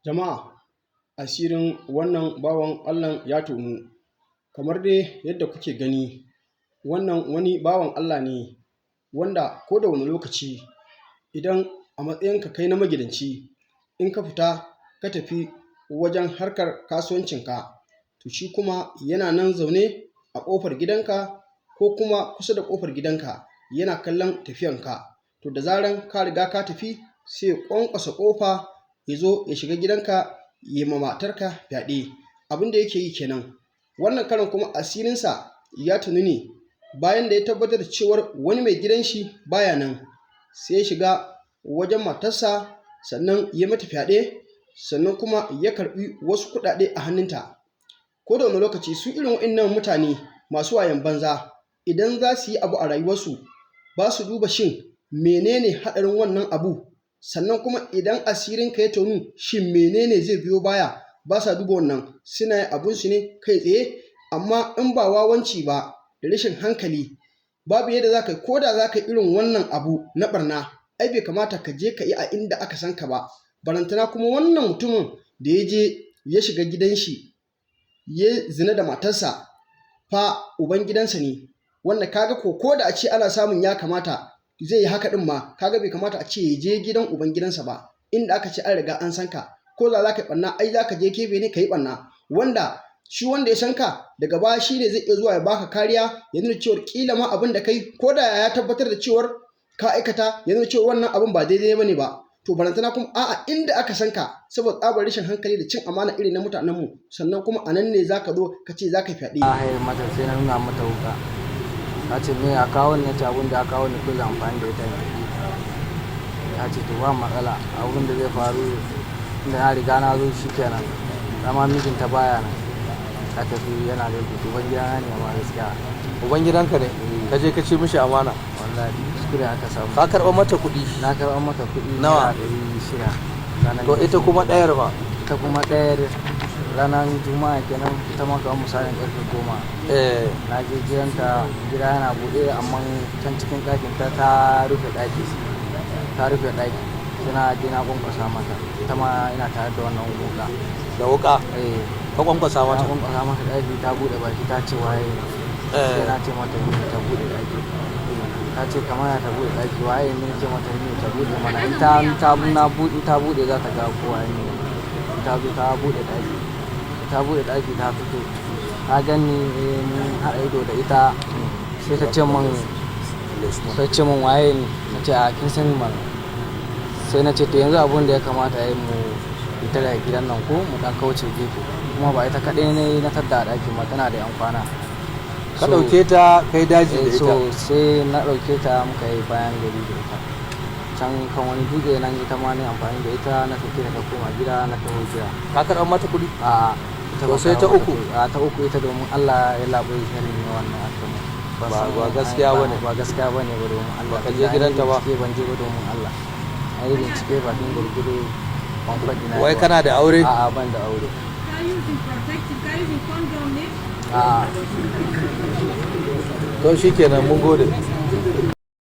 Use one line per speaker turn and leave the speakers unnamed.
Jama'a, asirin wannan bawan Allah ya tonu. Kamar dai yadda kuke gani, wannan wani bawan Allah ne wanda ko da wani lokaci idan a matsayinka kai na magidanci in ka fita ka tafi wajen harkar kasuwancinka, to shi kuma yana nan zaune a ƙofar gidanka ko kuma kusa da ƙofar gidanka yana kallon tafiyanka. To da zaran ka riga ka tafi sai ya ƙwanƙwasa ƙofa ya zo ya shiga gidanka ya yi ma matarka fyaɗe. Abin da yake yi kenan. Wannan karon kuma asirinsa ya tunu ne bayan da ya tabbatar da cewar wani mai gidan shi baya nan, sai ya shiga wajen matarsa sannan ya mata fyaɗe, sannan kuma ya karɓi wasu kuɗaɗe a hannunta. Ko da wani lokaci su irin waɗannan mutane masu wayan banza idan za su yi abu a rayuwarsu ba su duba shin menene haɗarin wannan abu, sannan kuma idan asirinka ya tonu shin menene zai biyo baya, ba sa duba wannan, suna yin abunsu ne kai tsaye. Amma in ba wawanci ba da rashin hankali, babu yadda za ka yi, ko da za ka yi irin wannan abu na ɓarna, ai bai kamata ka je ka yi a inda aka san ka ba. Barantana kuma wannan mutumin da ya je ya shiga gidan shi ya zina da matarsa fa uban gidansa ne, wanda kaga ko da a ce ana samun ya kamata zai yi haka ɗin ma, kaga bai kamata a ce ya je gidan uban gidansa ba, inda aka ce an riga an san ka. Ko za ka yi ɓanna ai za ka je gefe ne ka yi ɓanna, wanda shi wanda ya san ka daga baya shi ne zai iya zuwa ya baka kariya, ya nuna cewar ƙila ma abin da kai ko da ya tabbatar da cewar ka aikata, ya nuna cewar wannan abin ba daidai ba ne ba. To barantana kuma a'a inda aka san ka saboda tsabar rashin hankali da cin amana irin na mutanenmu, sannan kuma a nan ne za ka zo ka ce za ka fyaɗe.
A hayar mata sai na nuna mata wuka, ta ce me a kawo ne, ta abin da aka kawo ne ko zan amfani da ita ne. Ta ce to ba matsala, abin da zai faru da na riga na zo shi kenan, dama mijinta baya nan, ta tafi yana da gudu. Uban gidana ne ma gaskiya.
Uban gidanka ne? Ka je ka ce mishi amana?
Wallahi kuskure aka samu.
Ka karɓar mata kuɗi?
Na karɓar mata kuɗi
nawa?
600.
To ita kuma ɗayar ba?
Ita kuma ɗayar ranar juma'a kenan, ita ma kamar misalin ƙarfe 10. Na je gidanta, gida yana buɗe amma can cikin ɗakin ta rufe ɗaki. Ta rufe ɗaki. Sai na je na ƙwanƙwasa mata. Ita ma ina tare da wannan wuƙa.
Da wuƙa? Ka ƙwanƙwasa mata?
Na ƙwanƙwasa mata ɗaki, ta buɗe baki ta ce waye. Sai na ce mata ni ta buɗe ɗaki. Ta ce kamar ta buɗe ɗaki, waye ne, ce mata ni ta buɗe mana. In ta buɗe za ta ga kowa ne. Ta zo ta buɗe ɗaki. Ta buɗe ɗaki ta fito. Ta gani mun haɗa ido da ita. Sai ta ce min waye ne. Na ce a kin sani mana. Sai na ce to yanzu abin da ya kamata ya yi mu fita daga gidan nan ko mu ɗan kauce gefe. Kuma ba ita kaɗai ne na tadda a ɗakin ma, tana da 'yan kwana.
Ka ɗauke ta kai daji da ita?
So sai na ɗauke ta muka yi bayan gari da ita. Can kan wani dutse nan ita ma ne amfani da ita, na tafi ta koma gida na taho gida.
Ka karɓar mata kuɗi?
A'a.
To sai ta uku?
Ta uku ita domin Allah ya labai shari ne wannan akan.
Ba gaskiya bane?
Ba gaskiya bane ba domin Allah.
Ka je gidanta ba?
Ban je ba domin Allah. A yi bincike bakin gurgudu ban faɗi na.
Wai kana da aure?
A'a ban da aure. A'a.
To shikenan, mun gode.